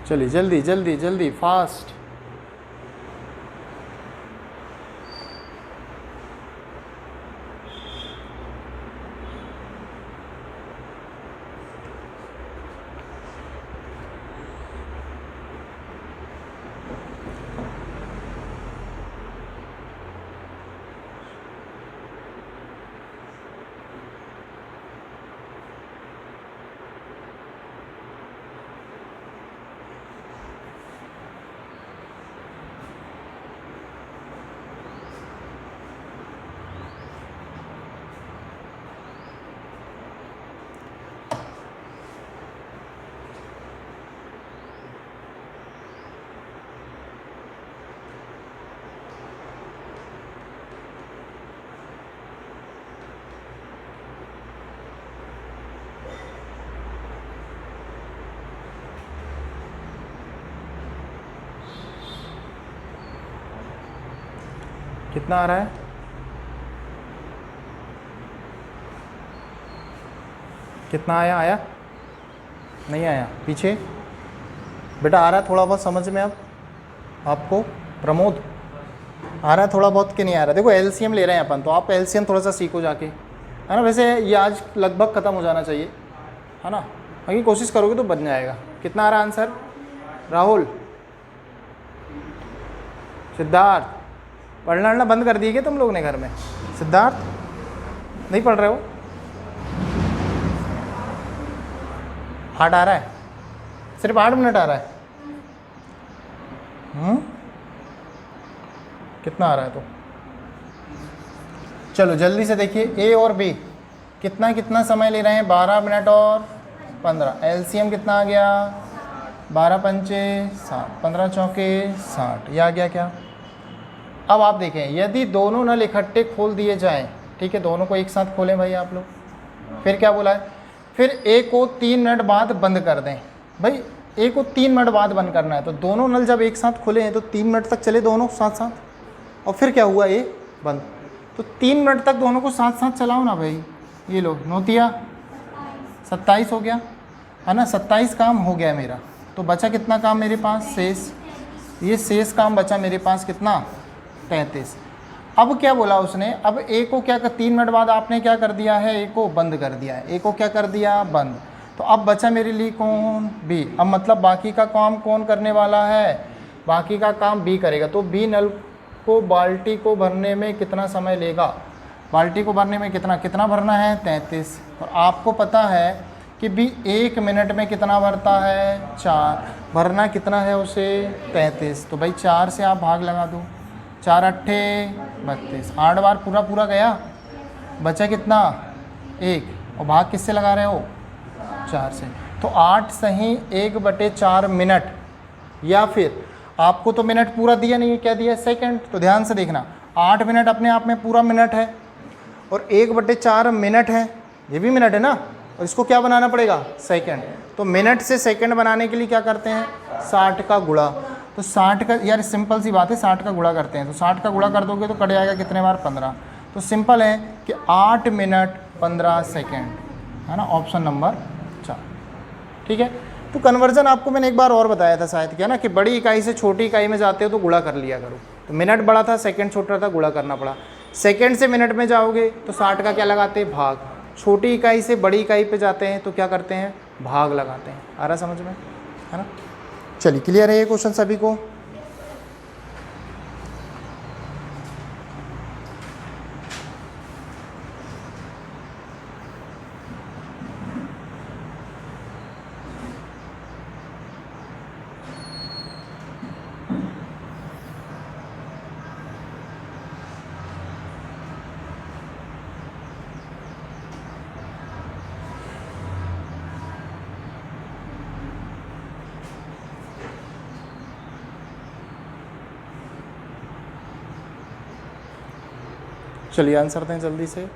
चलिए जल्दी जल्दी जल्दी फास्ट। कितना आ रहा है? कितना आया? आया नहीं आया? पीछे बेटा आ रहा है थोड़ा बहुत समझ में? अब आपको प्रमोद आ रहा है थोड़ा बहुत कि नहीं आ रहा? देखो एलसीएम ले रहे हैं अपन, तो आप एलसीएम थोड़ा सा सीखो जाके, है ना। वैसे ये आज लगभग ख़त्म हो जाना चाहिए, है ना। अगर कोशिश करोगे तो बन जाएगा। कितना आ रहा है आंसर? राहुल, सिद्धार्थ, पढ़ना बंद कर दिए क्या तुम लोग ने घर में? सिद्धार्थ नहीं पढ़ रहे हो? 8 आ रहा है? सिर्फ 8 मिनट आ रहा है? कितना आ रहा है? तो चलो जल्दी से देखिए, ए और बी कितना कितना समय ले रहे हैं? 12 मिनट और 15। एलसीएम कितना आ गया? 12 पंचे 60, 15 चौके 60। यह आ गया क्या? अब आप देखें, यदि दोनों नल इकट्ठे खोल दिए जाएं, ठीक है, दोनों को एक साथ खोलें भाई आप लोग। फिर क्या बोला है? फिर ए को 3 मिनट बाद बंद कर दें। भाई ए को 3 मिनट बाद बंद करना है, तो दोनों नल जब एक साथ खुले हैं तो 3 मिनट तक चले दोनों साथ साथ, और फिर क्या हुआ? ए बंद। तो 3 मिनट तक दोनों को साथ साथ चलाओ ना भाई। ये लो, नोतिया 27 हो गया, है ना। 27 काम हो गया मेरा। तो बचा कितना काम मेरे पास? शेष। ये शेष काम बचा मेरे पास कितना? 33। अब क्या बोला उसने? अब ए को क्या कर, 3 मिनट बाद आपने क्या कर दिया है? ए को बंद कर दिया है। ए को क्या कर दिया? बंद। तो अब बचा मेरे लिए कौन? बी। अब मतलब बाकी का काम कौन करने वाला है? बाकी का काम बी करेगा। तो बी नल को बाल्टी को भरने में कितना समय लेगा? बाल्टी को भरने में कितना भरना है? 33। और आपको पता है कि बी 1 मिनट में कितना भरता है? 4। भरना कितना है उसे? 33। तो भाई 4 से आप भाग लगा दो। 4 अट्ठे 32। 8 बार पूरा गया, बचा कितना? 1। और भाग किससे लगा रहे हो? 4 से। तो 8 सही 1/4 मिनट, या फिर आपको तो मिनट पूरा दिया नहीं है, क्या दिया? सेकंड। तो ध्यान से देखना, 8 मिनट अपने आप में पूरा मिनट है, और 1/4 मिनट है, ये भी मिनट है ना। और इसको क्या बनाना पड़ेगा? सेकंड। तो मिनट से सेकंड बनाने के लिए क्या करते हैं? 60 का गुणा। तो 60 का, यार सिंपल सी बात है, 60 का गुणा करते हैं। तो 60 का गुणा कर दोगे तो कट जाएगा कितने बार? 15। तो सिंपल है कि 8 मिनट 15 सेकेंड, है ना। ऑप्शन नंबर 4, ठीक है। तो कन्वर्जन आपको मैंने एक बार और बताया था शायद, क्या ना, कि बड़ी इकाई से छोटी इकाई में जाते हो तो गुणा कर लिया करो। तो मिनट बड़ा था, सेकंड छोटा था, गुणा करना पड़ा। सेकंड से मिनट में जाओगे तो 60 का क्या लगाते हैं? भाग। छोटी इकाई से बड़ी इकाई पे जाते हैं तो क्या करते हैं? भाग लगाते हैं। आ रहा समझ में, है ना। चलिए, क्लियर है ये क्वेश्चन सभी को? चलिए आंसर दें जल्दी से।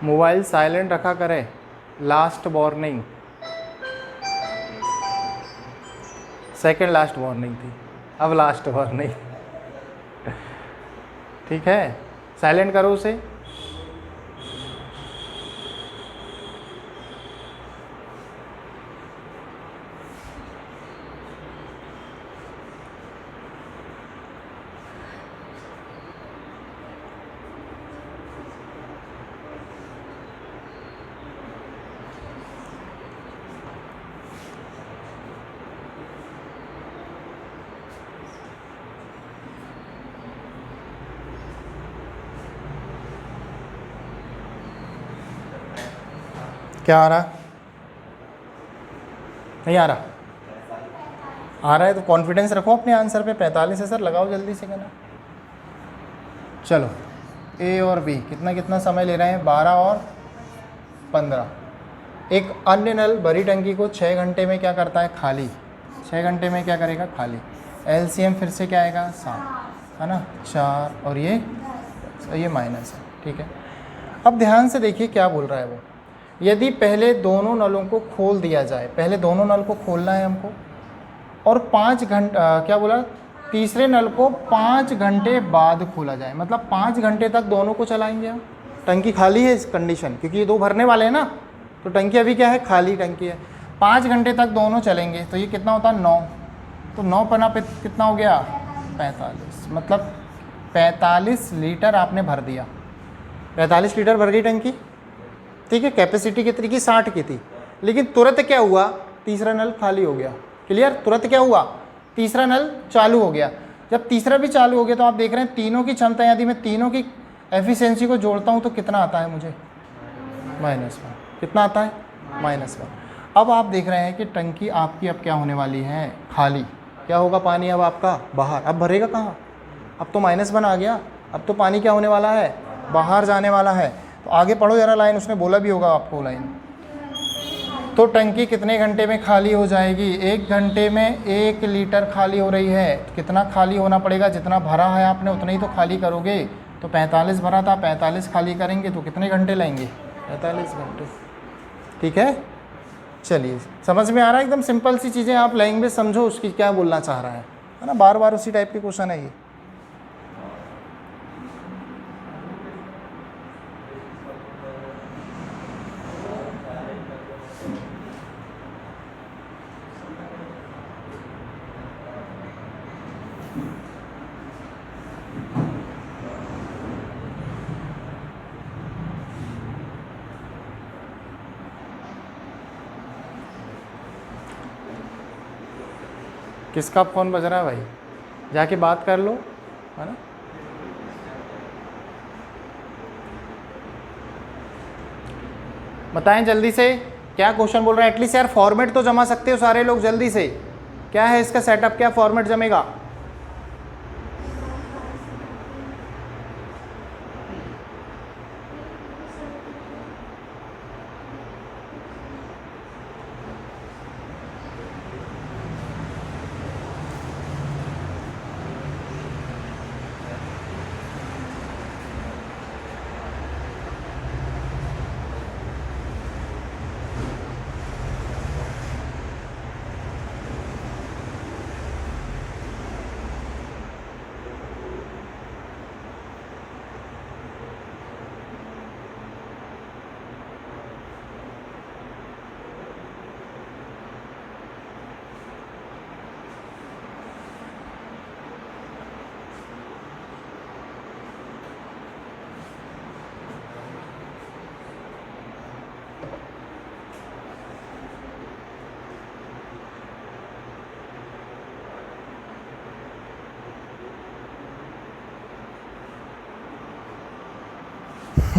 मोबाइल साइलेंट रखा करें, last warning, second last warning थी, अब लास्ट वार्निंग। ठीक है, साइलेंट करो उसे। क्या आ रहा? नहीं आ रहा? आ रहा है तो कॉन्फिडेंस रखो अपने आंसर पे। 45 है सर, लगाओ जल्दी से कहना। चलो, ए और बी कितना कितना समय ले रहे हैं? 12 और 15। एक अन्य नल भरी टंकी को 6 घंटे में क्या करता है? खाली। 6 घंटे में क्या करेगा? खाली। एलसीएम फिर से क्या आएगा? 7 है ना, 4 और ये माइनस है। ठीक है, अब ध्यान से देखिए क्या बोल रहा है वो। यदि पहले दोनों नलों को खोल दिया जाए, पहले दोनों नल को खोलना है हमको, और 5 घंटा क्या बोला? तीसरे नल को 5 घंटे बाद खोला जाए, मतलब 5 घंटे तक दोनों को चलाएंगे हम। टंकी खाली है इस कंडीशन, क्योंकि ये 2 भरने वाले हैं ना, तो टंकी अभी क्या है? खाली टंकी है। 5 घंटे तक दोनों चलेंगे, तो ये कितना होता है? 9। तो 9 पना पे कितना हो गया? 45। मतलब 45 लीटर आपने भर दिया। 45 लीटर भर गई टंकी। ठीक है, कैपेसिटी कितनी की? 60 की थी। लेकिन तुरंत क्या हुआ? तीसरा नल खाली हो गया। क्लियर? तुरंत क्या हुआ? तीसरा नल चालू हो गया। जब तीसरा भी चालू हो गया तो आप देख रहे हैं तीनों की क्षमता, यदि मैं तीनों की एफिशिएंसी को जोड़ता हूं तो कितना आता है मुझे? -1। कितना आता है? -1। अब आप देख रहे हैं कि टंकी आपकी अब क्या होने वाली है? खाली। क्या होगा? पानी अब आपका बाहर। अब भरेगा कहाँ? अब तो -1 आ गया। अब तो पानी क्या होने वाला है? बाहर जाने वाला है। तो आगे पढ़ो जरा लाइन, उसने बोला भी होगा आपको लाइन। तो टंकी कितने घंटे में खाली हो जाएगी? 1 घंटे में 1 लीटर खाली हो रही है। तो कितना खाली होना पड़ेगा? जितना भरा है आपने उतना ही तो खाली करोगे। तो 45 भरा था, 45 खाली करेंगे तो कितने घंटे लेंगे? 45 घंटे। ठीक है, चलिए समझ में आ रहा है? एकदम सिंपल सी चीज़ें, आप लैंग्वेज समझो उसकी क्या बोलना चाह रहा है ना। बार बार उसी टाइप के क्वेश्चन है ये। किसका फ़ोन बज रहा है भाई? जाके बात कर लो, है ना। बताएं जल्दी से क्या क्वेश्चन बोल रहे हैं। एटलीस्ट यार फॉर्मेट तो जमा सकते हो सारे लोग जल्दी से। क्या है इसका सेटअप? क्या फॉर्मेट जमेगा?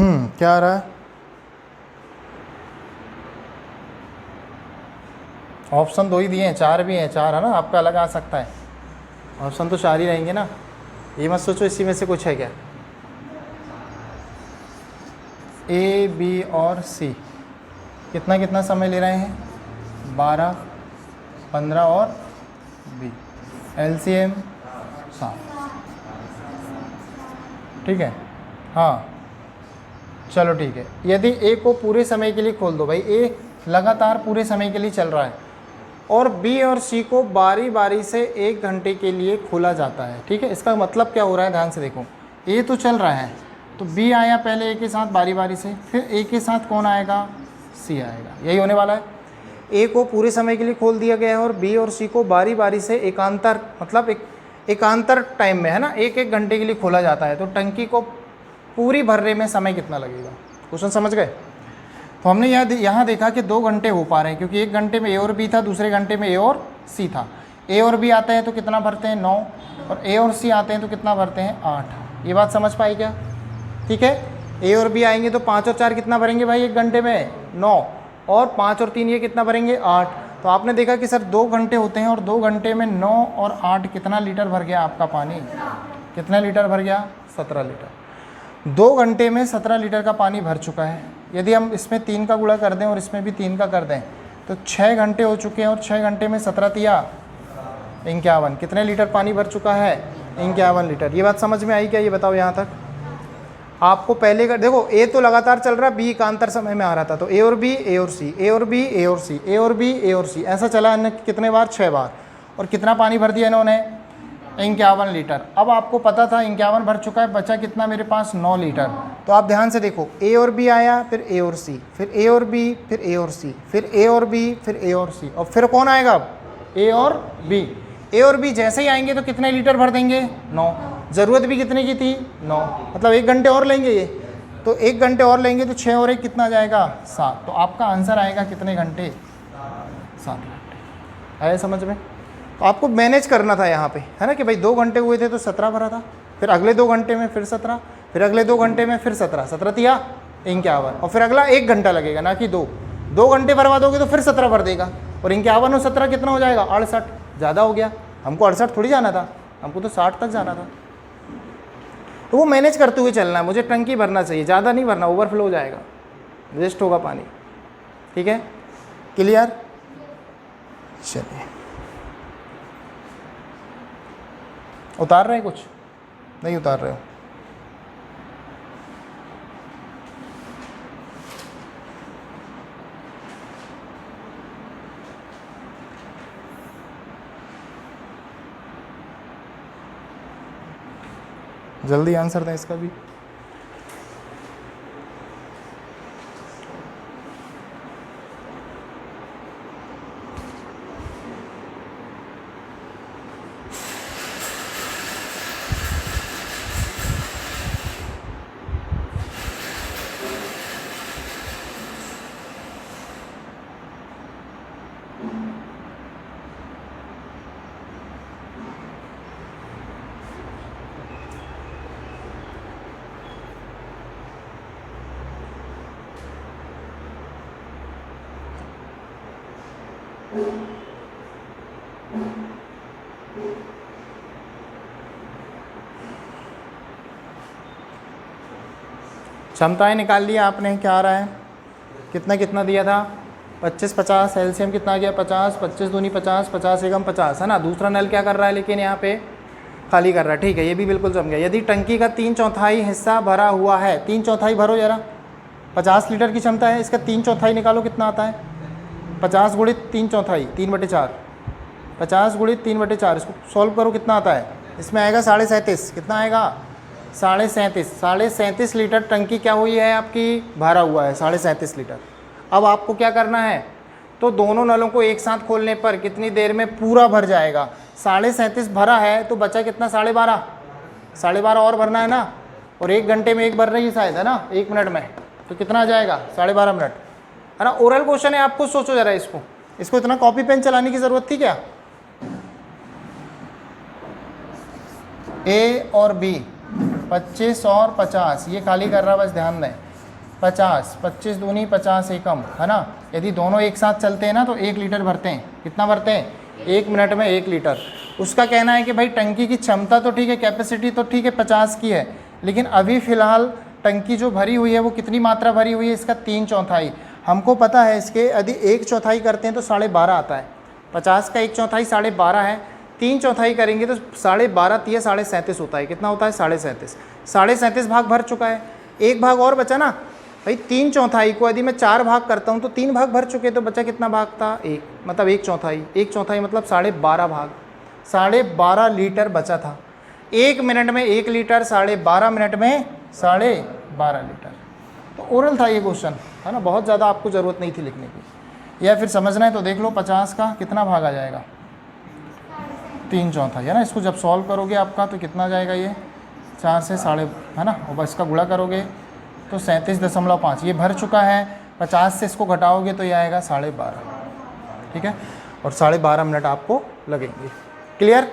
क्या आ रहा है? ऑप्शन 2 ही दिए हैं, 4 भी हैं। 4 है ना, आपका अलग आ सकता है। ऑप्शन तो 4 ही रहेंगे ना, ये मत सोचो इसी में से कुछ है क्या। ए, बी और सी कितना कितना समय ले रहे हैं? 12 15 और 20, LCM 7, ठीक है। हाँ चलो ठीक है। यदि ए को पूरे समय के लिए खोल दो भाई, ए लगातार पूरे समय के लिए चल रहा है और बी और सी को बारी बारी से 1 घंटे के लिए खोला जाता है, ठीक है। इसका मतलब क्या हो रहा है, ध्यान से देखो, ए तो चल रहा है तो बी आया पहले ए के साथ बारी बारी से, फिर ए के साथ कौन आएगा, सी आएगा, यही होने वाला है। ए को पूरे समय के लिए खोल दिया गया है और बी और सी को बारी बारी से एकांतर, मतलब एकांतर टाइम में, है ना, 1-1 घंटे के लिए खोला जाता है। तो टंकी को पूरी भरने में समय कितना लगेगा, क्वेश्चन समझ गए। तो हमने यहाँ देखा कि 2 घंटे हो पा रहे हैं क्योंकि 1 घंटे में ए और बी था, दूसरे घंटे में ए और सी था। ए और बी आते हैं तो कितना भरते हैं, 9, और ए और सी आते हैं तो कितना भरते हैं, 8। ये बात समझ पाई क्या, ठीक है। ए और बी आएंगे तो 5 और 4 कितना भरेंगे भाई 1 घंटे में, 9, और 5 और 3 ये कितना भरेंगे, 8। तो आपने देखा कि सर 2 घंटे होते हैं और 2 घंटे में 9 और 8 कितना लीटर भर गया आपका पानी, कितना लीटर भर गया, 17 लीटर। 2 घंटे में 17 लीटर का पानी भर चुका है। यदि हम इसमें 3 का गुणा कर दें और इसमें भी 3 का कर दें तो 6 घंटे हो चुके हैं और 6 घंटे में 17 तिया 51, कितने लीटर पानी भर चुका है, 51 लीटर। ये बात समझ में आई क्या, ये बताओ यहाँ तक। आपको पहले का देखो, ए तो लगातार चल रहा, बी एकांतर समय में आ रहा था, तो ए और बी, ए और सी, ए और बी, ए और सी, ए और बी, ए और सी, ऐसा चला इन्हें कितने बार, 6 बार। और कितना पानी भर दिया इन्होंने, 51 लीटर। अब आपको पता था 51 भर चुका है, बचा कितना मेरे पास, 9 लीटर। तो आप ध्यान से देखो, ए और बी आया, फिर ए और सी, फिर ए और बी, फिर ए और सी, फिर ए और बी, फिर ए और सी, और फिर कौन आएगा अब, ए और बी। ए और बी जैसे ही आएंगे तो कितने लीटर भर देंगे, 9। ज़रूरत भी कितने की थी, 9, मतलब 1 घंटे और लेंगे ये, तो 1 घंटे और लेंगे तो 6 और 1 कितना आ जाएगा, 7। तो आपका आंसर आएगा कितने घंटे, 7 घंटे। आया समझ में। तो आपको मैनेज करना था यहाँ पे, है ना, कि भाई 2 घंटे हुए थे तो 17 भरा था, फिर अगले 2 घंटे में फिर 17, फिर अगले 2 घंटे में फिर 17, 17 तिया 51, और फिर अगला 1 घंटा लगेगा, ना कि 2 घंटे भरवा दोगे तो फिर 17 भर देगा, और 51 और 17 कितना हो जाएगा, 68। ज़्यादा हो गया, हमको 68 थोड़ी जाना था, हमको तो 60 तक जाना था। तो वो मैनेज करते हुए चलना है, मुझे टंकी भरना चाहिए, ज़्यादा नहीं भरना, ओवरफ्लो हो जाएगा, वेस्ट होगा पानी, ठीक है, क्लियर। चलिए, उतार रहे हैं, कुछ नहीं उतार रहे हो, जल्दी आंसर दें इसका भी। क्षमताएं निकाल लिया आपने, क्या आ रहा है, कितना कितना दिया था, 25 50, एलसीएम कितना गया 50, 25 दूनी 50, 50 एकम 50, है ना। दूसरा नल क्या कर रहा है, लेकिन यहाँ पे खाली कर रहा है, ठीक है, ये भी बिल्कुल समझ गया। यदि टंकी का 3/4 हिस्सा भरा हुआ है, 3/4 भरो जरा, 50 लीटर की क्षमता है, इसका 3/4 निकालो, कितना आता है, 50 गुणित 3/4, 3/4, 50 गुणित 3/4, इसको सॉल्व करो, कितना आता है, इसमें आएगा 37.5, कितना आएगा, 37.5 लीटर टंकी क्या हुई है आपकी, भरा हुआ है 37.5 लीटर। अब आपको क्या करना है, तो दोनों नलों को एक साथ खोलने पर कितनी देर में पूरा भर जाएगा, 37.5 भरा है तो बचा कितना, 12.5 और भरना है ना, और 1 घंटे में 1 भर रही है शायद, है ना, 1 मिनट में, तो कितना आ जाएगा, 12.5 मिनट, है ना। ओरल क्वेश्चन है, आपको सोचो जरा, इसको इतना कॉपी पेन चलाने की ज़रूरत थी क्या। ए और बी 25 और 50, ये खाली कर रहा, बस ध्यान दें, 50, 25 दूनी 50 एकम, है ना। यदि दोनों एक साथ चलते हैं ना तो 1 लीटर भरते हैं, कितना भरते हैं, 1 मिनट में 1 लीटर। उसका कहना है कि भाई टंकी की क्षमता तो ठीक है, कैपेसिटी तो ठीक है 50 की है, लेकिन अभी फ़िलहाल टंकी जो भरी हुई है वो कितनी मात्रा भरी हुई है, इसका 3/4। हमको पता है इसके, यदि 1/4 करते हैं तो 12.5 आता है, 50 का 1/4 12.5 है, 3/4 करेंगे तो 12.5 3 37.5 होता है। कितना होता है? 37.5। 37.5 भाग भर चुका है, एक भाग और बचा ना भाई। 3/4 को यदि मैं 4 भाग करता हूँ तो 3 भाग भर चुके, तो बचा कितना भाग था? 1, मतलब 1/4। 1/4 मतलब 12.5 भाग, 12.5 लीटर बचा था। 1 मिनट में 1 लीटर, 12.5 मिनट में 12.5 लीटर। तो ओरल था ये क्वेश्चन, है ना, बहुत ज़्यादा आपको ज़रूरत नहीं थी लिखने की। या फिर समझना है तो देख लो, 50 का कितना भाग आ जाएगा? 3/4 है ना। इसको जब सॉल्व करोगे आपका तो कितना जाएगा? ये 4 से साढ़े, है ना, और बस इसका गुणा करोगे तो 37.5 ये भर चुका है। 50 से इसको घटाओगे तो ये आएगा 12.5, ठीक है। और 12.5 मिनट आपको लगेंगे। क्लियर?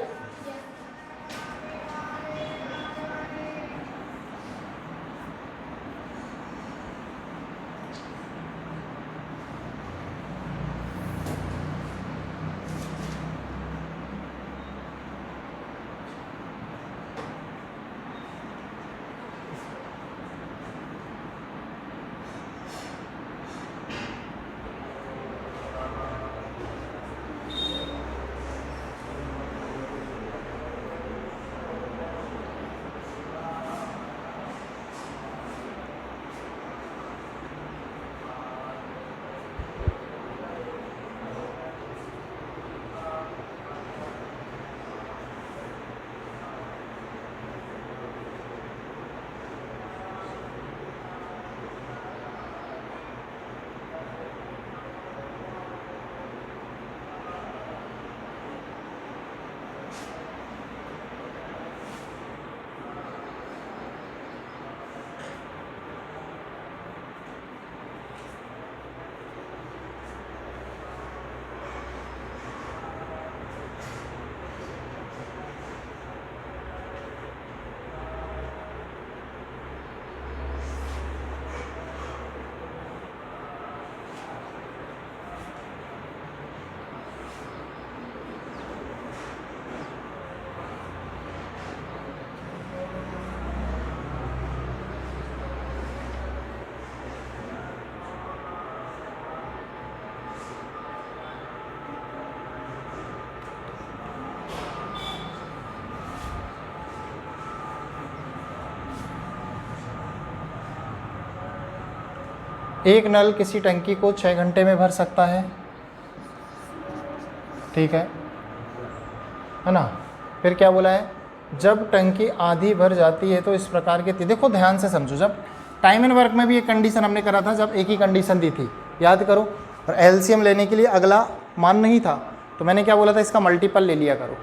एक नल किसी टंकी को 6 घंटे में भर सकता है, ठीक है ना। फिर क्या बोला है? जब टंकी आधी भर जाती है तो इस प्रकार के, देखो ध्यान से समझो, जब टाइम एंड वर्क में भी एक कंडीशन हमने करा था, जब एक ही कंडीशन दी थी, याद करो। और एलसीएम लेने के लिए अगला मान नहीं था, तो मैंने क्या बोला था? इसका मल्टीपल ले लिया करो,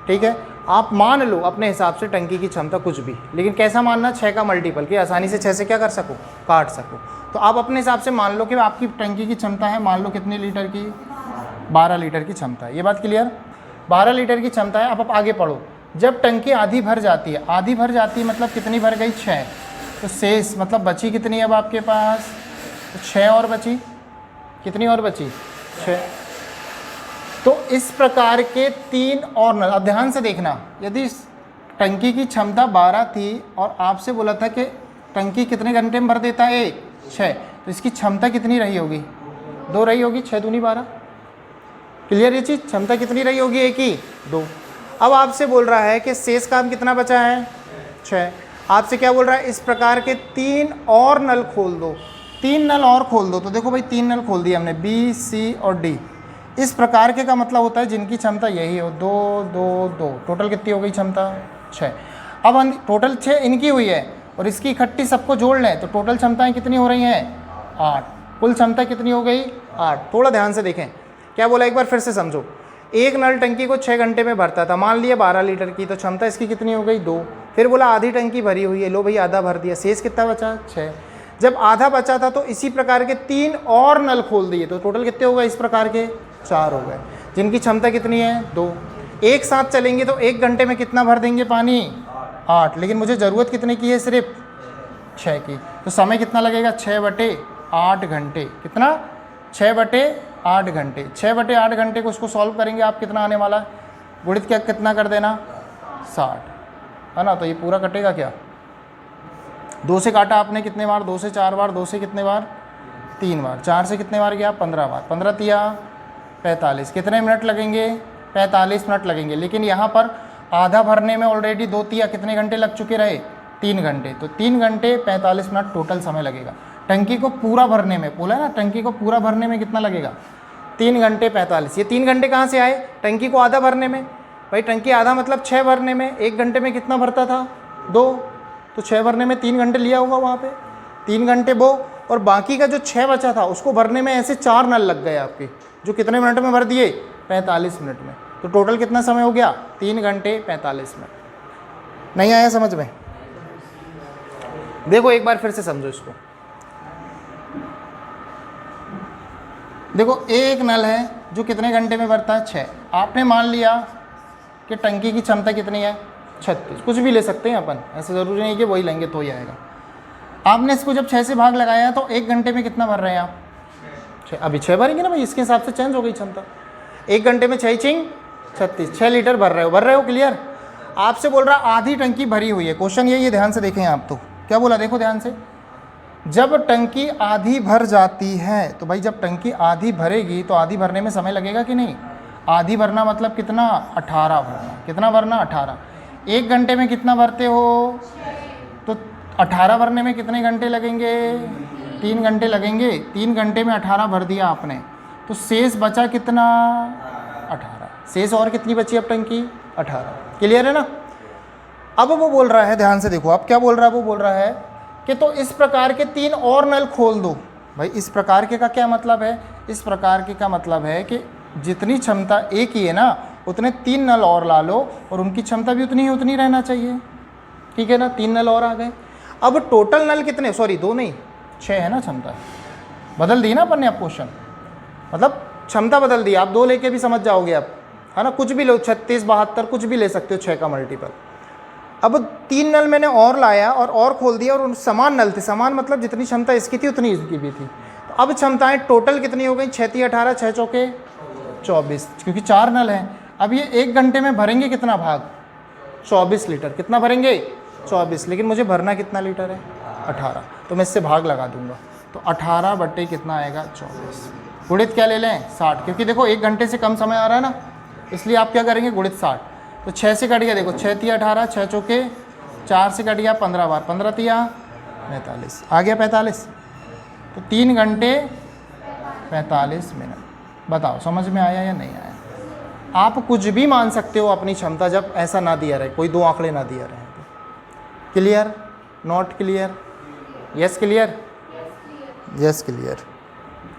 ठीक है। आप मान लो अपने हिसाब से टंकी की क्षमता कुछ भी, लेकिन कैसा मानना? 6 का मल्टीपल, कि आसानी से 6 से क्या कर सको? काट सको। तो आप अपने हिसाब से मान लो कि आपकी टंकी की क्षमता है, मान लो कितने लीटर की? 12 लीटर की क्षमता है। ये बात क्लियर? 12 लीटर की क्षमता है। अब आप आगे पढ़ो। जब टंकी आधी भर जाती है, आधी भर जाती है मतलब कितनी भर गई? 6। तो शेष मतलब बची कितनी अब आपके पास? तो 6 और बची, कितनी और बची? 6। तो इस प्रकार के 3 और नल, अब ध्यान से देखना, यदि टंकी की क्षमता 12 थी और आपसे बोला था कि टंकी कितने घंटे में भर देता है? 1, 6, तो इसकी क्षमता कितनी रही होगी? 2 रही होगी। 6 दूनी 12। क्लियर ये चीज़? क्षमता कितनी रही होगी? 1 ही 2। अब आपसे बोल रहा है कि शेष काम कितना बचा है? 6। आपसे क्या बोल रहा है? इस प्रकार के 3 और नल खोल दो, 3 नल और खोल दो। तो देखो भाई 3 नल खोल दिए हमने, बी, सी और डी। इस प्रकार के का मतलब होता है जिनकी क्षमता यही हो, 2 2 2। टोटल कितनी हो गई क्षमता? 6। अब टोटल 6 इनकी हुई है और इसकी इकट्ठी सबको जोड़ लें तो टोटल क्षमताएं कितनी हो रही हैं? 8। कुल क्षमता कितनी हो गई? 8। थोड़ा ध्यान से देखें, क्या बोला एक बार फिर से समझो। एक नल टंकी को 6 घंटे में भरता था, मान लिया 12 लीटर की, तो क्षमता इसकी कितनी हो गई? 2। फिर बोला आधी टंकी भरी हुई है, लो भाई आधा भर दिया, शेष कितना बचा? 6। जब आधा बचा था तो इसी प्रकार के 3 और नल खोल दिए, तो टोटल कितने हो गए इस प्रकार के? 4 हो गए, जिनकी क्षमता कितनी है? 2। एक साथ चलेंगे तो 1 घंटे में कितना भर देंगे पानी? 8। लेकिन मुझे ज़रूरत कितने की है? सिर्फ 6 की। तो समय कितना लगेगा? 6/8 घंटे। कितना? 6/8 घंटे। 6/8 घंटे को इसको सॉल्व करेंगे आप, कितना आने वाला? गुणित क्या कितना कर देना? 60, है ना। तो ये पूरा कटेगा क्या? 2 से काटा आपने कितने बार? 2 से 4 बार। 2 से कितने बार? 3 बार। 4 से कितने बार गया? 15 बार। 15 तिया 45, कितने मिनट लगेंगे? 45 मिनट लगेंगे। लेकिन यहाँ पर आधा भरने में ऑलरेडी 2 तिया कितने घंटे लग चुके रहे? 3 घंटे। तो 3 घंटे 45 मिनट टोटल समय लगेगा। टंकी को पूरा भरने में, बोला ना टंकी को पूरा भरने में कितना लगेगा? 3 घंटे 45। ये 3 घंटे कहाँ से आए? टंकी को आधा भरने में। भाई टंकी आधा मतलब 6 भरने में, 1 घंटे में कितना भरता था? 2। तो 6 भरने में 3 घंटे लिया होगा वहाँ पे। 3 घंटे वो, और बाकी का जो 6 बचा था उसको भरने में ऐसे 4 नल लग गए आपके, जो कितने मिनट में भर दिए? 45 मिनट में। तो टोटल कितना समय हो गया? 3 घंटे 45 मिनट। नहीं आया समझ में? देखो एक बार फिर से समझो इसको। देखो एक नल है जो कितने घंटे में भरता है? 6। आपने मान लिया कि टंकी की क्षमता कितनी है? 36। कुछ भी ले सकते हैं अपन, ऐसा ज़रूरी नहीं कि वही लेंगे तो ही आएगा। आपने इसको जब 6 से भाग लगाया तो 1 घंटे में कितना भर रहे हैं आप? 6। अभी 6 भरेंगे ना भाई, इसके हिसाब से चेंज हो गई क्षमता। 1 घंटे में 6 चिंग 36, 6 लीटर भर रहे हो। क्लियर? आपसे बोल रहा आधी टंकी भरी हुई है। क्वेश्चन ये ध्यान से देखें आप। तो क्या बोला देखो ध्यान से, जब टंकी आधी भर जाती है, तो भाई जब टंकी आधी भरेगी तो आधी भरने में समय लगेगा कि नहीं? आधी भरना मतलब कितना? 18 भरना। कितना भरना? 18। 1 घंटे में कितना भरते हो? तो 18 भरने में कितने घंटे लगेंगे? 3 घंटे लगेंगे। 3 घंटे में 18 भर दिया आपने, तो शेष बचा कितना? 18। शेष और कितनी बची अब टंकी? 18। क्लियर है ना? अब वो बोल रहा है, ध्यान से देखो अब क्या बोल रहा है। वो बोल रहा है कि तो इस प्रकार के 3 और नल खोल दो। भाई इस प्रकार के का क्या मतलब है? इस प्रकार के का मतलब है कि जितनी क्षमता एक ही है ना, उतने 3 नल और ला लो और उनकी क्षमता भी उतनी रहना चाहिए। ठीक है ना? 3 नल और आ गए। अब टोटल नल कितने? सॉरी 2 नहीं, 6 है ना क्षमता। बदल दी ना अपन ने अब क्वेश्चन, मतलब क्षमता बदल दी। आप 2 लेके भी समझ जाओगे अब, है ना? कुछ भी लो, 36, 72 कुछ भी ले सकते हो, 6 का मल्टीपल। अब 3 नल मैंने और लाया और खोल दिया, और समान नल थे। समान मतलब जितनी क्षमता इसकी थी उतनी इसकी भी थी। तो अब क्षमताएं टोटल कितनी हो गई? 6 × 18, 6 चौके 24, क्योंकि 4 नल हैं। अब ये 1 घंटे में भरेंगे कितना भाग? 24 लीटर। कितना भरेंगे? 24। लेकिन मुझे भरना कितना लीटर है? 18। तो मैं इससे भाग लगा दूंगा, तो 18 बट्टे कितना आएगा? 24। गुणित क्या ले लें? 60, क्योंकि देखो 1 घंटे से कम समय आ रहा है ना, इसलिए आप क्या करेंगे? गुणित 60। तो 6 से कट गया, देखो 6 × 18, 6 चौके 4 से कट गया 15 बार, 15 × 45 आ गया 45। तो 3 घंटे 45 मिनट। बताओ समझ में आया या नहीं आया? आप कुछ भी मान सकते हो अपनी क्षमता, जब ऐसा ना दिया रहे, कोई 2 आंकड़े ना दिया रहे। Clear? Not clear? Yes clear? Yes clear.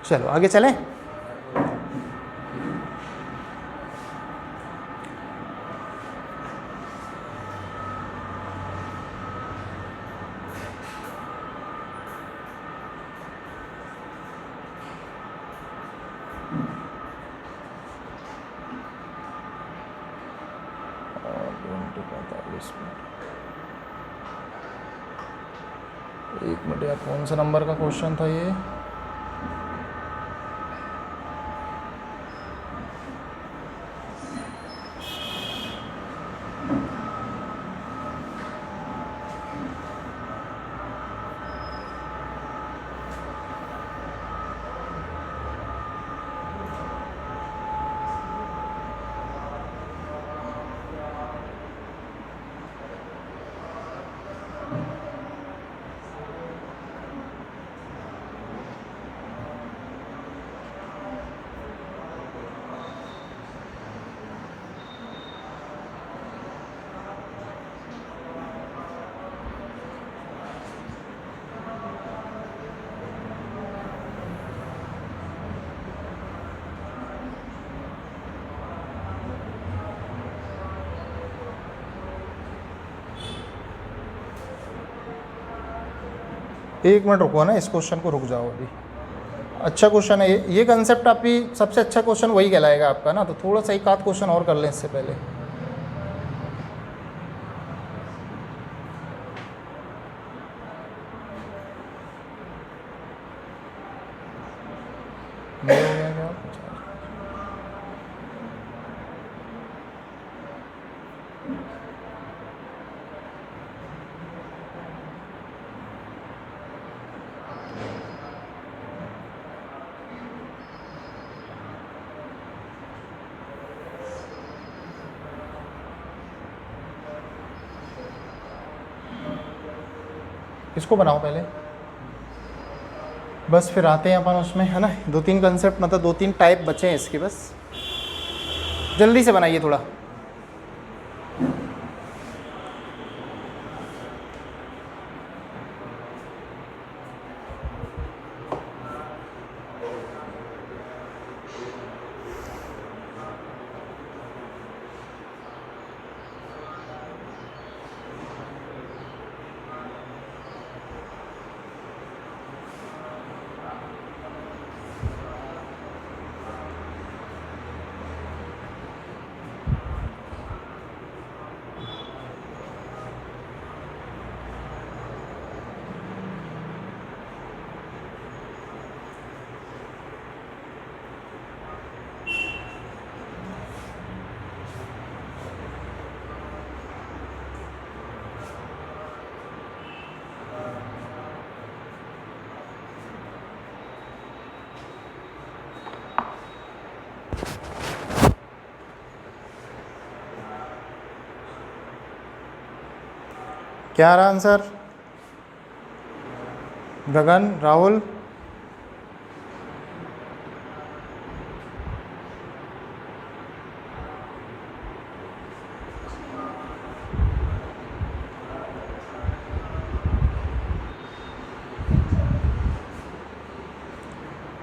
चलो आगे चलें। एक मिनट यार, कौन सा नंबर का क्वेश्चन था ये? एक मिनट रुको ना, इस क्वेश्चन को रुक जाओ अभी। अच्छा क्वेश्चन है ये कंसेप्ट आपकी सबसे अच्छा क्वेश्चन वही कहलाएगा आपका ना। तो थोड़ा सा एक आध क्वेश्चन और कर लें इससे पहले। ये हो गया क्या? इसको बनाओ पहले, बस फिर आते हैं अपन उसमें, है ना। 2-3 कंसेप्ट, मतलब 2-3 टाइप बचे हैं इसके, बस जल्दी से बनाइए थोड़ा। क्या रहा आंसर? गगन, राहुल,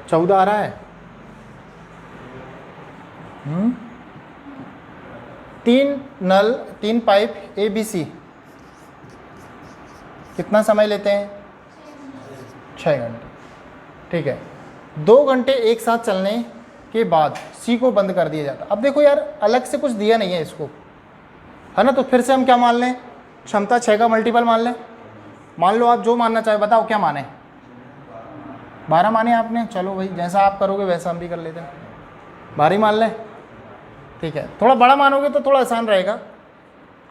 चौदह आ रहा है। 3 नल, 3 पाइप ABC कितना समय लेते हैं? 6 घंटे। ठीक है, 2 घंटे एक साथ चलने के बाद C को बंद कर दिया जाता। अब देखो यार, अलग से कुछ दिया नहीं है इसको, है ना, तो फिर से हम क्या मान लें? क्षमता 6 का मल्टीपल मान लें। मान लो आप जो मानना चाहे, बताओ क्या माने? 12 माने आपने, चलो भाई जैसा आप करोगे वैसा हम भी कर लेते हैं, 12 ही मान लें। ठीक है, थोड़ा बड़ा मानोगे तो थोड़ा आसान रहेगा,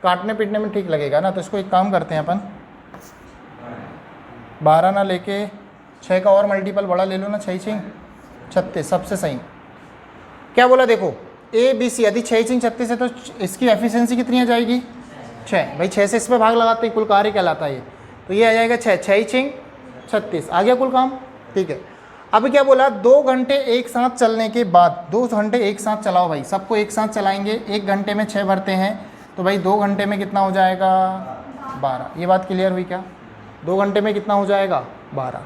काटने पीटने में ठीक लगेगा ना। तो इसको एक काम करते हैं अपन, 12 ना लेके 6 का और मल्टीपल बड़ा ले लो ना, 6 36, सबसे सही। क्या बोला देखो, ABC यदि 6 36 है तो इसकी एफिशिएंसी कितनी आ जाएगी? 6। भाई 6 से इस पर भाग लगाते ही कुल कार्य कहलाता है ये, तो ये आ जाएगा 6 36, आ गया कुल काम। ठीक है, अब क्या बोला, 2 घंटे एक साथ चलने के बाद, 2 घंटे एक साथ चलाओ भाई, सबको एक साथ चलाएंगे। 1 घंटे में 6 भरते हैं, तो भाई 2 घंटे में कितना हो जाएगा? 12। ये बात क्लियर हुई क्या? 2 घंटे में कितना हो जाएगा? 12।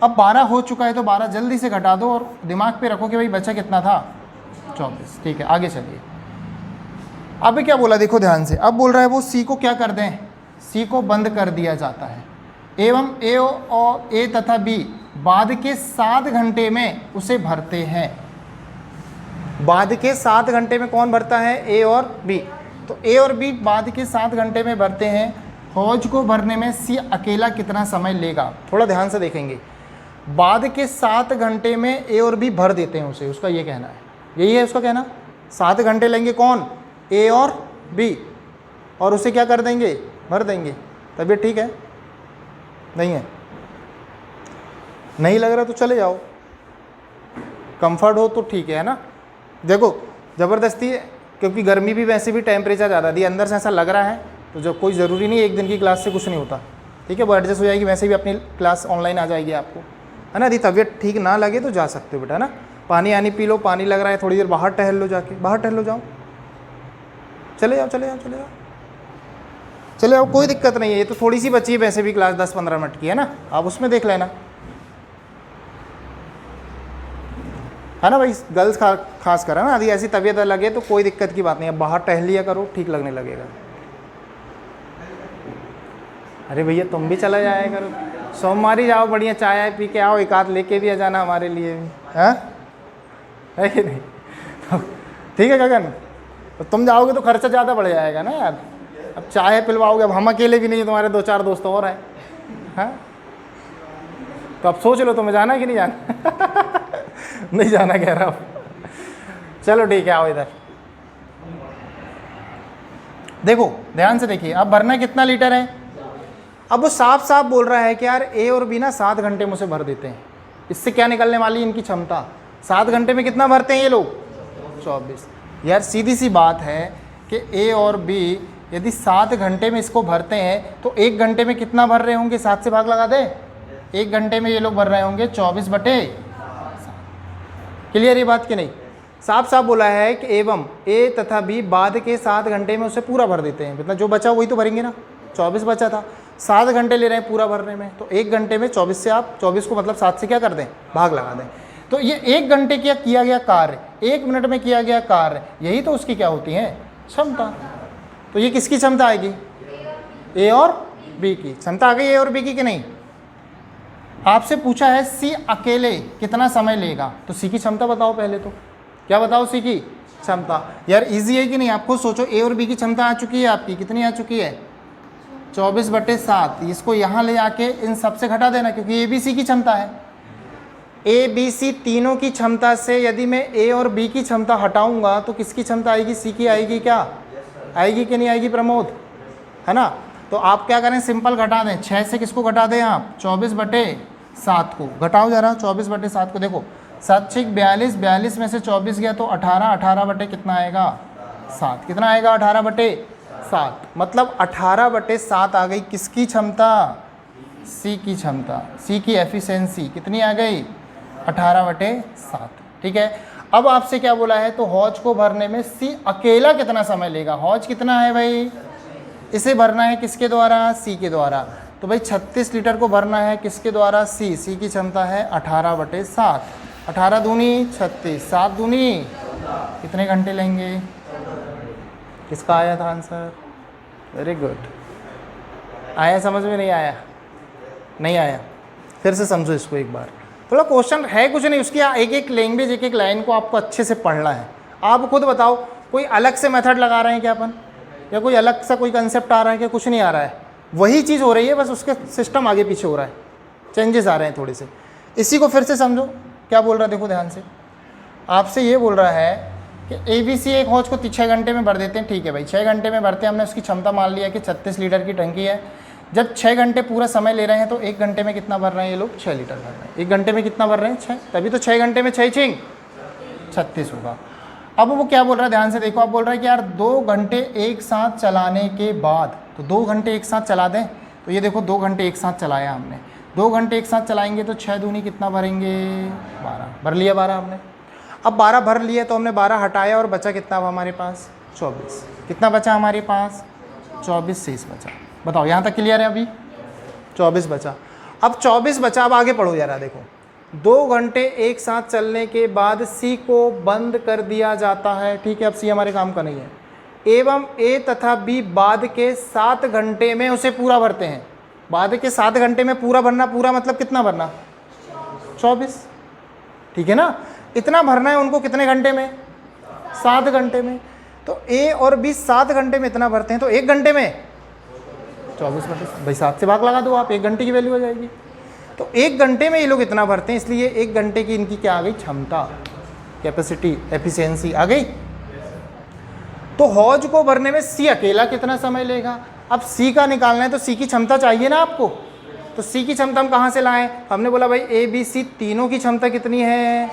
अब 12 हो चुका है तो 12 जल्दी से घटा दो और दिमाग पे रखो कि भाई बचा कितना था? 24। ठीक है, आगे चलिए। अब क्या बोला देखो ध्यान से, अब बोल रहा है वो C को क्या कर दें? C को बंद कर दिया जाता है, एवं A और A तथा B बाद के 7 घंटे में उसे भरते हैं। बाद के 7 घंटे में कौन भरता है? A और B। तो A और B बाद के 7 घंटे में भरते हैं। हौज को भरने में C अकेला कितना समय लेगा? थोड़ा ध्यान से देखेंगे, बाद के 7 घंटे में A और B भर देते हैं उसे, उसका ये कहना है, यही है उसका कहना। 7 घंटे लेंगे कौन? A और B, और उसे क्या कर देंगे? भर देंगे। तबीयत ठीक है? नहीं है? नहीं लग रहा तो चले जाओ, कंफर्ट हो तो ठीक है ना। देखो ज़बरदस्ती है, क्योंकि गर्मी भी वैसे भी टेम्परेचर ज़्यादा दी, अंदर से ऐसा लग रहा है, तो जो कोई ज़रूरी नहीं, एक दिन की क्लास से कुछ नहीं होता। ठीक है, वो एडजस्ट हो जाएगी, वैसे भी अपनी क्लास ऑनलाइन आ जाएगी आपको, है ना। यदि तबीयत ठीक ना लगे तो जा सकते हो बेटा, है ना। पानी आनी पी लो, पानी लग रहा है थोड़ी देर बाहर टहल लो, जाके बाहर टहल लो, जाओ, चले जाओ चले जाओ चले जाओ चले जाओ, कोई दिक्कत नहीं है। ये तो थोड़ी सी बची है वैसे भी क्लास, 10-15 मिनट की, है ना, आप उसमें देख लेना, है ना भाई। गर्ल्स खास कर, है ना, यदि ऐसी तबीयत लगे तो कोई दिक्कत की बात नहीं है, बाहर टहल लिया करो, ठीक लगने लगेगा। अरे भैया तुम भी चला जाया करो, सोमवार ही जाओ, बढ़िया चाय पी के आओ, एक आध लेके भी आ जाना हमारे लिए भी, है कि नहीं? ठीक है गगन, तो तुम जाओगे तो खर्चा ज़्यादा बढ़ जाएगा ना यार। अब चाय पिलवाओगे, अब हम अकेले भी नहीं, तुम्हारे 2-4 दोस्त और हैं, तो अब सोच लो तुम्हें जाना कि नहीं जाना? नहीं जाना कह रहा हूँ। चलो ठीक है, आओ इधर देखो, ध्यान से देखिए। अब भरना कितना लीटर है? अब वो साफ साफ बोल रहा है कि यार A और B ना 7 घंटे में उसे भर देते हैं। इससे क्या निकलने वाली इनकी क्षमता? 7 घंटे में कितना भरते हैं ये लोग? 24। यार सीधी सी बात है कि A और B यदि 7 घंटे में इसको भरते हैं तो 1 घंटे में कितना भर रहे होंगे? 7 से भाग लगा दे। 1 घंटे में ये लोग भर रहे होंगे 24/7। क्लियर ये बात कि नहीं? साफ साफ बोला है कि एवं ए तथा बी बाद के 7 घंटे में उसे पूरा भर देते हैं। मतलब जो बचा वही तो भरेंगे ना। 24 बचा था, 7 घंटे ले रहे हैं पूरा भरने में, तो 1 घंटे में 24 से आप 24 को मतलब 7 से क्या कर दें? भाग लगा दें। तो ये 1 घंटे किया गया कार्य, 1 मिनट में किया गया कार्य, यही तो उसकी क्या होती है? क्षमता। तो ये किसकी क्षमता आएगी? ए और बी की क्षमता आ गई। ए और बी की कि नहीं? आपसे पूछा है सी अकेले कितना समय लेगा, तो सी की क्षमता बताओ पहले। तो क्या बताओ? सी की क्षमता। यार इजी है कि नहीं? आपको सोचो, ए और बी की क्षमता आ चुकी है आपकी, कितनी आ चुकी है? 24/7। इसको यहाँ ले आके इन सब से घटा देना, क्योंकि ए बी सी की क्षमता है। ए बी सी तीनों की क्षमता से यदि मैं ए और बी की क्षमता हटाऊंगा तो किसकी क्षमता आएगी? सी की आएगी। क्या आएगी कि नहीं आएगी प्रमोद? है ना? तो आप क्या करें? सिंपल घटा दें। 6 से किसको घटा दें आप? 24/7 को घटाओ जरा। 24/7 को देखो, 7 6 42, 42 में से 24 गया तो 18, 18 बटे कितना आएगा? 7। कितना आएगा? 18/7। मतलब 18/7 आ गई किसकी क्षमता? सी की क्षमता। सी की एफिशिएंसी कितनी आ गई? 18/7। ठीक है। अब आपसे क्या बोला है? तो हौज को भरने में सी अकेला कितना समय लेगा? हौज कितना है भाई? इसे भरना है किसके द्वारा? सी के द्वारा। तो भाई 36 लीटर को भरना है किसके द्वारा? सी। सी की क्षमता है 18/7। 18 दूनी 36, 7 दूनी कितने घंटे लेंगे? किसका आया था आंसर? Very good. आया समझ में? नहीं आया? नहीं आया? फिर से समझो इसको एक बार। थोड़ा क्वेश्चन है कुछ नहीं, उसकी एक एक लैंग्वेज, एक एक लाइन को आपको अच्छे से पढ़ना है। आप खुद बताओ, कोई अलग से मेथड लगा रहे हैं क्या अपन, या कोई अलग सा कोई कंसेप्ट आ रहा है क्या? कुछ नहीं आ रहा है, वही चीज़ हो रही है, बस उसके सिस्टम आगे पीछे हो रहा है, चेंजेस आ रहे हैं थोड़े से। इसी को फिर से समझो क्या बोल रहा है। देखो ध्यान से, आपसे ये बोल रहा है कि ए बी सी एक हौज को 6 घंटे में भर देते हैं। ठीक है भाई, 6 घंटे में भरते हैं। हमने उसकी क्षमता मान लिया कि 36 लीटर की टंकी है। जब 6 घंटे पूरा समय ले रहे हैं तो 1 घंटे में कितना भर रहे हैं ये लोग? 6 लीटर भर रहे हैं। 1 घंटे में कितना भर रहे हैं? 6। तभी तो 6 घंटे में 6 6 36 होगा। अब वो क्या बोल रहा है? ध्यान से देखो। आप बोल रहा है कि यार 2 घंटे एक साथ चलाने के बाद, तो 2 घंटे एक साथ चला दें। तो ये देखो 2 घंटे एक साथ चलाया हमने, 2 घंटे एक साथ चलाएंगे तो 6 दूनी कितना भरेंगे? 12। भर लिया 12 हमने। अब 12 भर लिए तो हमने 12 हटाया और बचा कितना अब हमारे पास? 24। कितना बचा हमारे पास? 24 शेष बचा। बताओ यहाँ तक क्लियर है? अभी 24 बचा। अब 24 बचा, अब आगे पढ़ो जरा। देखो 2 घंटे एक साथ चलने के बाद सी को बंद कर दिया जाता है। ठीक है, अब सी हमारे काम का नहीं है। एवं ए तथा बी बाद के 7 घंटे में उसे पूरा भरते हैं। बाद के 7 घंटे में पूरा भरना, पूरा मतलब कितना भरना? 24। ठीक है ना? इतना भरना है उनको कितने घंटे में? 7 घंटे में। तो ए और बी 7 घंटे में इतना भरते हैं, तो 1 घंटे में 24 घंटे भाई 7 से भाग लगा दो आप, 1 घंटे की वैल्यू हो जाएगी। तो 1 घंटे में ये लोग इतना भरते हैं, इसलिए 1 घंटे की इनकी क्या आ गई? क्षमता, कैपेसिटी, एफिशिएंसी आ गई। तो हौज को भरने में सी अकेला कितना समय लेगा? अब सी का निकालना है तो सी की क्षमता चाहिए ना आपको। तो सी की क्षमता हम कहाँ से लाएं? हमने बोला भाई ए बी सी तीनों की क्षमता कितनी है,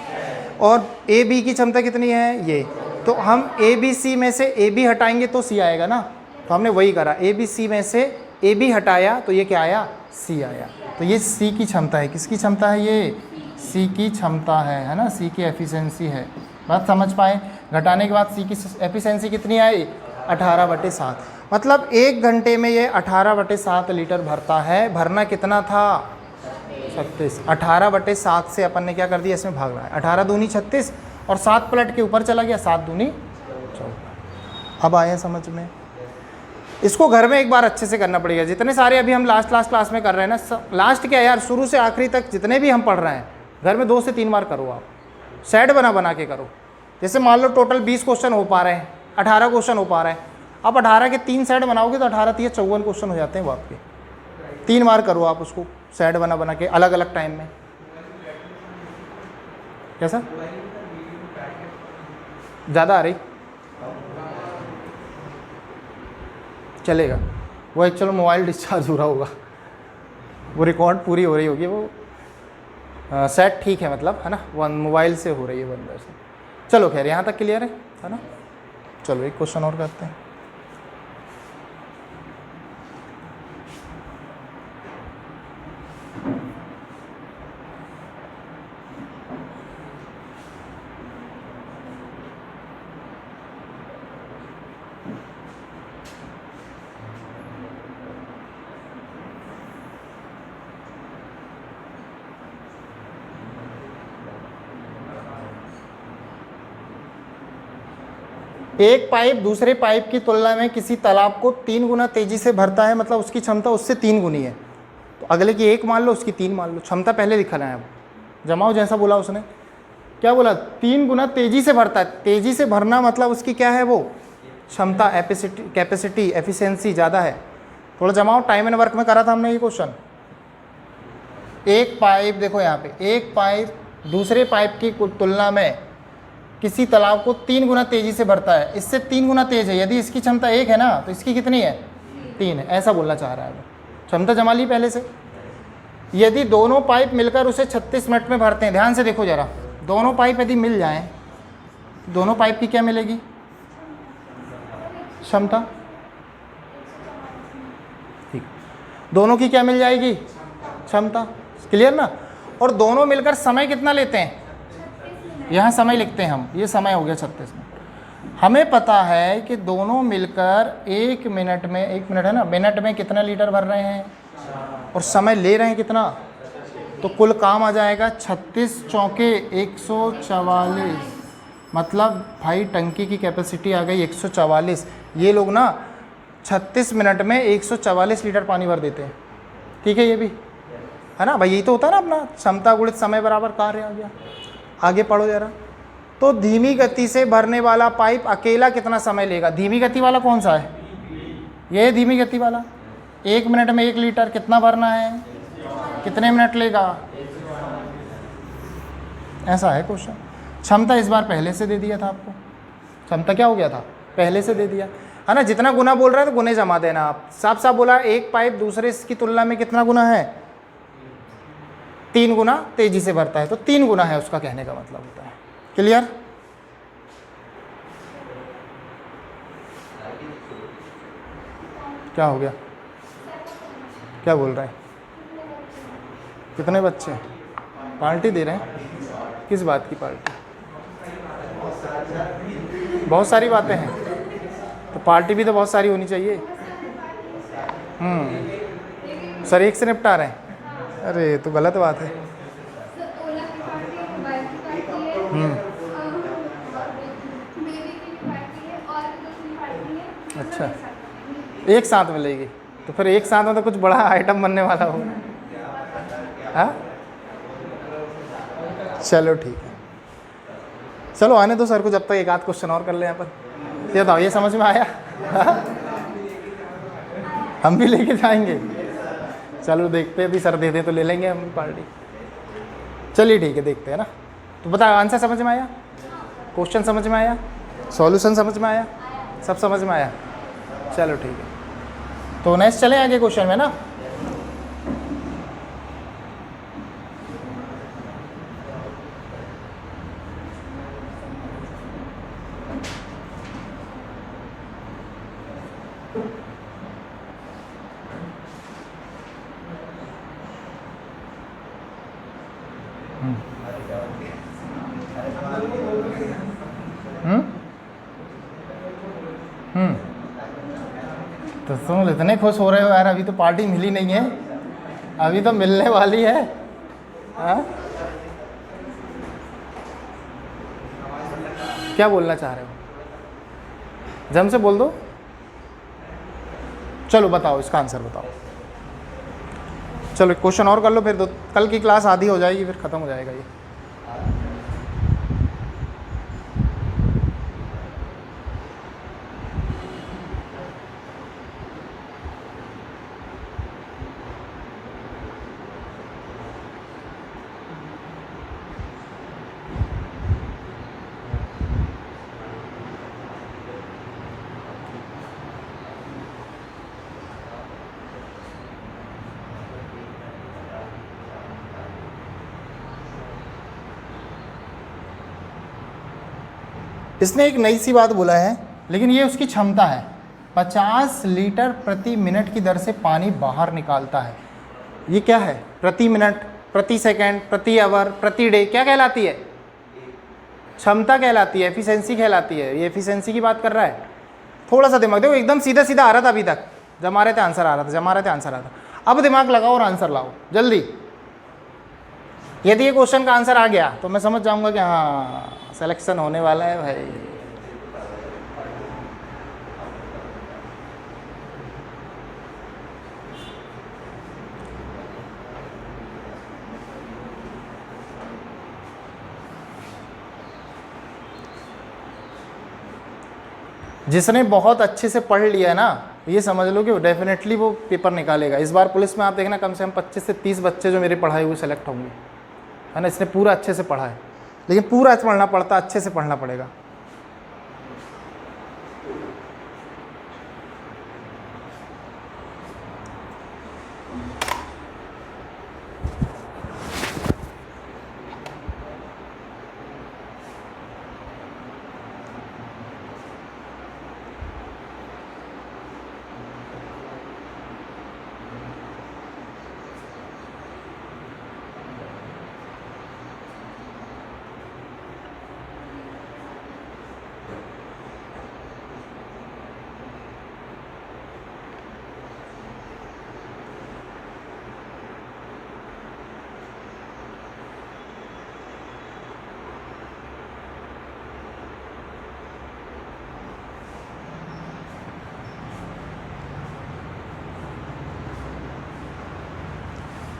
और ए बी की क्षमता कितनी है? ये। तो हम ए बी सी में से ए बी हटाएंगे तो सी आएगा ना। तो हमने वही करा, ए बी सी में से ए बी हटाया तो ये क्या आया? सी आया। तो ये सी की क्षमता है। किसकी क्षमता है? ये सी की क्षमता है ना? सी की एफिशिएंसी है। बात समझ पाए? घटाने के बाद सी की एफिशिएंसी कितनी आई? 18/7। मतलब 1 घंटे में ये 18/7 लीटर भरता है। भरना कितना था? 36। 18/7 से अपन ने क्या कर दिया? इसमें भाग रहा है। 18 दूनी 36 और 7 पलट के ऊपर चला गया, 7 दूनी 14। अब आया समझ में? इसको घर में एक बार अच्छे से करना पड़ेगा। जितने सारे अभी हम लास्ट क्लास में कर रहे हैं ना, लास्ट क्या यार, शुरू से आखिरी तक जितने भी हम पढ़ रहे हैं, घर में 2 से 3 बार करो आप। सेट बना के करो। जैसे मान लो टोटल 20 क्वेश्चन हो पा रहे हैं, 18 क्वेश्चन हो पा रहे हैं। आप 18 के 3 सेट बनाओगे तो 18 3 54 क्वेश्चन हो जाते हैं वो आपके। 3 बार करो आप उसको सेट बना के अलग अलग टाइम में। कैसा ज़्यादा आ रही? चलेगा वो। एक चलो मोबाइल डिस्चार्ज हो रहा होगा, वो रिकॉर्ड पूरी हो रही होगी, वो सेट ठीक है मतलब, है ना? वन मोबाइल से हो रही है बंदर से। चलो खैर यहाँ तक क्लियर है ना? चलो एक क्वेश्चन और करते हैं। एक पाइप दूसरे पाइप की तुलना में किसी तालाब को 3 गुना तेजी से भरता है, मतलब उसकी क्षमता उससे 3 गुनी है। तो अगले की 1 मान लो, उसकी 3 मान लो, क्षमता पहले लिखा है। अब जमाओ जैसा बोला उसने, क्या बोला, 3 गुना तेजी से भरता है। तेजी से भरना मतलब उसकी क्या है, वो क्षमता, कैपेसिटी, एफिशिएंसी ज़्यादा है। थोड़ा जमाओ, टाइम एंड वर्क में करा था हमने ये क्वेश्चन। एक पाइप, देखो यहाँ पे, एक पाइप दूसरे पाइप की तुलना में किसी तालाब को 3 गुना तेजी से भरता है। इससे 3 गुना तेज है। यदि इसकी क्षमता 1 है ना, तो इसकी कितनी है, 3 है, ऐसा बोलना चाह रहा है। क्षमता जमा ली पहले से। यदि दोनों पाइप मिलकर उसे 36 मिनट में भरते हैं, ध्यान से देखो जरा, दोनों पाइप यदि मिल जाएं, दोनों पाइप की क्या मिलेगी, क्षमता। ठीक, दोनों की क्या मिल जाएगी, क्षमता। क्लियर ना। और दोनों मिलकर समय कितना लेते हैं, यहाँ समय लिखते हैं हम, ये समय हो गया 36 मिनट। हमें पता है कि दोनों मिलकर 1 मिनट में, 1 मिनट है ना, मिनट में कितना लीटर भर रहे हैं, और समय ले रहे हैं कितना, तो कुल काम आ जाएगा 36 चौके 144। मतलब भाई टंकी की कैपेसिटी आ गई 144। ये लोग ना 36 मिनट में 144 लीटर पानी भर देते हैं। ठीक है, ये भी है ना भाई, यही तो होता है ना अपना, क्षमता गुणित समय बराबर कार्य आ गया। आगे पढ़ो जरा। तो धीमी गति से भरने वाला पाइप अकेला कितना समय लेगा। धीमी गति वाला कौन सा है, ये धीमी गति वाला। 1 मिनट में 1 लीटर कितना भरना है, कितने मिनट लेगा, ऐसा है क्वेश्चन। क्षमता इस बार पहले से दे दिया था आपको, क्षमता क्या हो गया था, पहले से दे दिया है ना। जितना गुना बोल रहा है तो गुने जमा देना आप। साफ साफ बोला, एक पाइप दूसरे की तुलना में कितना गुना है, 3 गुना तेजी से भरता है, तो 3 गुना है उसका कहने का मतलब होता है। क्लियर। क्या हो गया, क्या बोल रहे हैं, कितने बच्चे पार्टी दे रहे हैं, किस बात की पार्टी, बहुत सारी बातें हैं, तो पार्टी भी तो बहुत सारी होनी चाहिए। सर एक से निपटा रहे हैं, अरे ये तो गलत बात है। अच्छा, एक साथ मिलेगी, तो फिर एक साथ में तो कुछ बड़ा आइटम बनने वाला हो। हाँ चलो ठीक है, चलो आने दो सर को, जब तक एक आध क्वेश्चन और कर ले यहाँ पर। ये बताओ, ये समझ में आया? हम भी लेके जाएंगे, चलो देखते हैं, यदि सर दे दे तो ले लेंगे हम पार्टी। चलिए ठीक है, देखते हैं ना। तो बताओ, आंसर समझ में आया, क्वेश्चन समझ में आया, सॉल्यूशन समझ में आया, सब समझ में आया। चलो ठीक है, तो नेक्स्ट चले आगे क्वेश्चन में ना। तो तुम इतने खुश हो रहे हो यार, अभी तो पार्टी मिली नहीं है, अभी तो मिलने वाली है। हाँ क्या बोलना चाह रहे हो, जम से बोल दो। चलो बताओ, इसका आंसर बताओ। चलो एक क्वेश्चन और कर लो, फिर कल की क्लास आधी हो जाएगी, फिर ख़त्म हो जाएगा ये। इसने एक नई सी बात बोला है, लेकिन ये उसकी क्षमता है। 50 लीटर प्रति मिनट की दर से पानी बाहर निकालता है। ये क्या है, प्रति मिनट, प्रति सेकंड, प्रति आवर, प्रति डे, क्या कहलाती है, क्षमता कहलाती है, एफिशिएंसी कहलाती है। ये एफिशिएंसी की बात कर रहा है। थोड़ा सा दिमाग देखो, एकदम सीधा सीधा आ रहा था अभी तक, जमा रहे थे आंसर आ रहा था, जमा रहे थे आंसर आ रहा था। अब दिमाग लगाओ और आंसर लाओ जल्दी। यदि ये क्वेश्चन का आंसर आ गया तो मैं समझ जाऊंगा कि हाँ सिलेक्शन होने वाला है भाई। जिसने बहुत अच्छे से पढ़ लिया है ना, ये समझ लो कि डेफिनेटली वो पेपर निकालेगा। इस बार पुलिस में आप देखना कम से कम 25 से 30 बच्चे जो मेरी पढ़ाई हुई सेलेक्ट होंगे, है ना। इसने पूरा अच्छे से पढ़ा है, लेकिन पूरा पढ़ना पड़ता, अच्छे से पढ़ना पड़ेगा।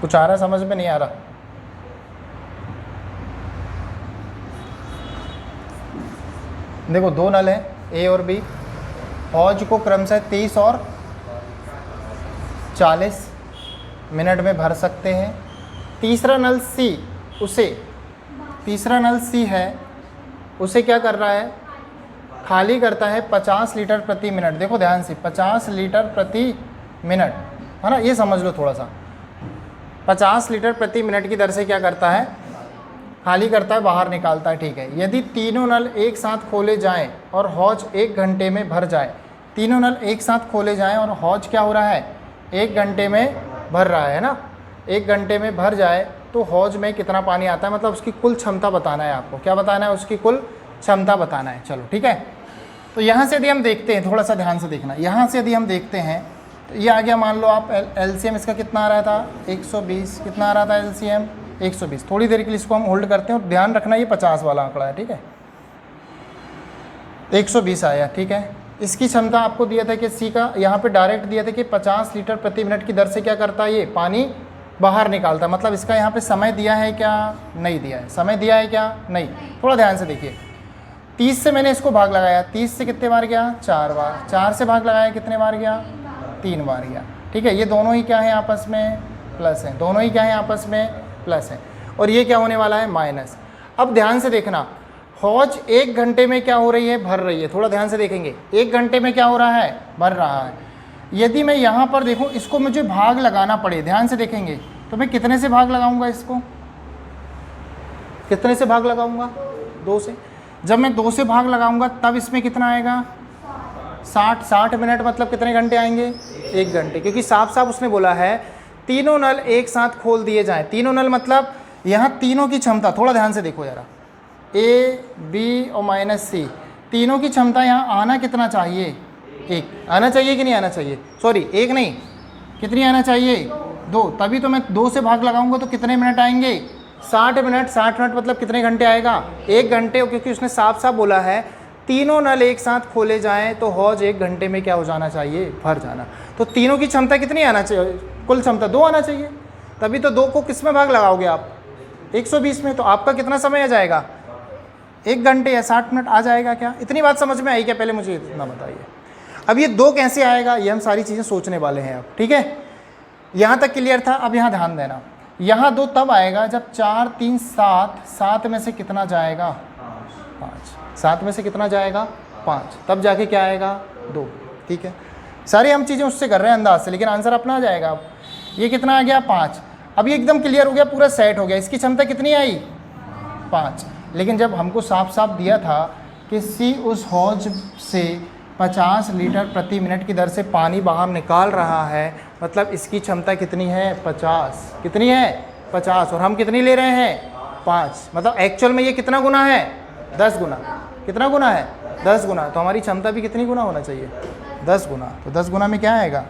कुछ आ रहा है समझ में? नहीं आ रहा? देखो दो नल है ए और बी, हौज को क्रमशः 30 और 40 मिनट में भर सकते हैं। तीसरा नल सी, तीसरा नल सी है, उसे क्या कर रहा है, खाली करता है 50 लीटर प्रति मिनट। देखो ध्यान से, 50 लीटर प्रति मिनट, है ना, ये समझ लो थोड़ा सा। 50 लीटर प्रति मिनट की दर से क्या करता है, खाली करता है, बाहर निकालता है, ठीक है। यदि तीनों नल एक साथ खोले जाएं और हौज 1 घंटे में भर जाए, तीनों नल एक साथ खोले जाएं और हौज क्या हो रहा है, 1 घंटे में भर रहा है ना, 1 घंटे में भर जाए तो हौज में कितना पानी आता है, मतलब उसकी कुल क्षमता बताना है आपको। क्या बताना है, उसकी कुल क्षमता बताना है। चलो ठीक है, तो यहाँ से यदि हम देखते हैं, थोड़ा सा ध्यान से देखना, यहाँ से यदि हम देखते हैं तो ये आ गया, मान लो आप एलसीएम इसका कितना आ रहा था, 120, कितना आ रहा था एलसीएम, 120। थोड़ी देर के लिए इसको हम होल्ड करते हैं और ध्यान रखना ये 50 वाला आंकड़ा है, ठीक है। 120 आया, ठीक है। इसकी क्षमता आपको दिया था कि सी का, यहाँ पे डायरेक्ट दिया था कि 50 लीटर प्रति मिनट की दर से क्या करता है, ये पानी बाहर निकालता है। मतलब इसका यहाँ पे समय दिया है क्या, नहीं दिया है। समय दिया है क्या, नहीं। थोड़ा ध्यान से देखिए, 30 से मैंने इसको भाग लगाया, 30 से कितने बार गया, 4 बार। 4 से भाग लगाया, कितने बार गया, 3 बार गया, ठीक है। ये दोनों ही क्या है आपस में, प्लस हैं, दोनों ही क्या है आपस में, प्लस है। और ये क्या होने वाला है, माइनस। अब ध्यान से देखना, हौज 1 घंटे में क्या हो रही है, भर रही है। थोड़ा ध्यान से देखेंगे, 1 घंटे में क्या हो रहा है, भर रहा है। यदि मैं यहाँ पर देखूँ, इसको मुझे भाग लगाना पड़े, ध्यान से देखेंगे, तो मैं कितने से भाग लगाऊंगा, इसको कितने से भाग लगाऊंगा, 2 से। जब मैं 2 से भाग लगाऊंगा तब इसमें कितना आएगा, 60 मिनट, मतलब कितने घंटे आएंगे, 1 घंटे। क्योंकि साफ साफ उसने बोला है तीनों नल एक साथ खोल दिए जाएं। तीनों नल मतलब यहाँ तीनों की क्षमता, थोड़ा ध्यान से देखो जरा, ए बी और माइनस सी, तीनों की क्षमता यहाँ आना कितना चाहिए, 1 आना चाहिए कि नहीं आना चाहिए, सॉरी 1 नहीं, कितनी आना चाहिए, 2। तभी तो मैं 2 से भाग लगाऊंगा तो कितने मिनट आएंगे, 60 मिनट। 60 मिनट मतलब कितने घंटे आएगा, 1 घंटे। क्योंकि उसने साफ साफ बोला है तीनों नल एक साथ खोले जाएं तो हौज 1 घंटे में क्या हो जाना चाहिए, भर जाना। तो तीनों की क्षमता कितनी आना चाहिए, कुल क्षमता 2 आना चाहिए। तभी तो 2 को किस में भाग लगाओगे आप, 120 में। तो आपका कितना समय आ जाएगा, 1 घंटे या 60 मिनट आ जाएगा। क्या इतनी बात समझ में आई क्या, पहले मुझे इतना बताइए। अब ये 2 कैसे आएगा, ये हम सारी चीज़ें सोचने वाले हैं अब, ठीक है। यहाँ तक क्लियर था। अब यहाँ ध्यान देना, यहाँ 2 तब आएगा जब 4 3 7, 7 में से कितना जाएगा, 5, 7 में से कितना जाएगा, 5, तब जाके क्या आएगा, 2, ठीक है। सारी हम चीज़ें उससे कर रहे हैं अंदाज से, लेकिन आंसर अपना आ जाएगा। अब ये कितना आ गया, 5। अब ये एकदम क्लियर हो गया, पूरा सेट हो गया। इसकी क्षमता कितनी आई, 5। लेकिन जब हमको साफ साफ दिया था कि सी उस हौज से 50 लीटर प्रति मिनट की दर से पानी बाहर निकाल रहा है, मतलब इसकी क्षमता कितनी है, 50। कितनी है, 50। और हम कितनी ले रहे हैं, 5। मतलब एक्चुअल में ये कितना गुना है, 10 गुना। कितना गुना है, 10 गुना। तो हमारी क्षमता भी कितनी गुना होना चाहिए, 10 गुना। तो 10 गुना में क्या आएगा,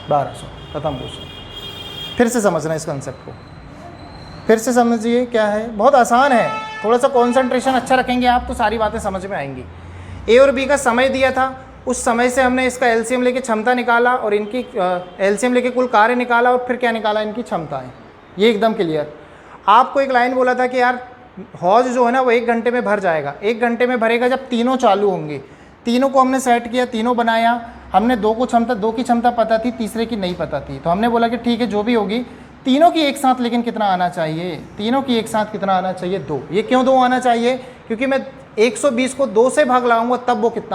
1200। खत्म क्वेश्चन। फिर से समझना इस कंसेप्ट को, फिर से समझिए क्या है, बहुत आसान है। थोड़ा सा कंसंट्रेशन अच्छा रखेंगे आप तो सारी बातें समझ में आएंगी। ए और बी का समय दिया था, उस समय से हमने इसका एलसीएम लेके क्षमता निकाला और इनकी एलसीएम लेके कुल कार्य निकाला और फिर क्या निकाला, इनकी क्षमताएं। ये एकदम क्लियर। आपको एक लाइन बोला था कि यार हौज जो है ना वो 1 घंटे में भर जाएगा। 1 घंटे में भरेगा जब तीनों चालू होंगे। तीनों को हमने सेट किया, तीनों बनाया, हमने दो की क्षमता पता थी, तीसरे की नहीं पता थी, तो हमने बोला कि ठीक है जो भी होगी तीनों की एक साथ लेकिन कितना आना चाहिए, तीनों की एक साथ कितना आना चाहिए 2। ये क्यों 2 आना चाहिए, क्योंकि मैं 120 को 2 से भाग लगाऊंगा तब वो कितना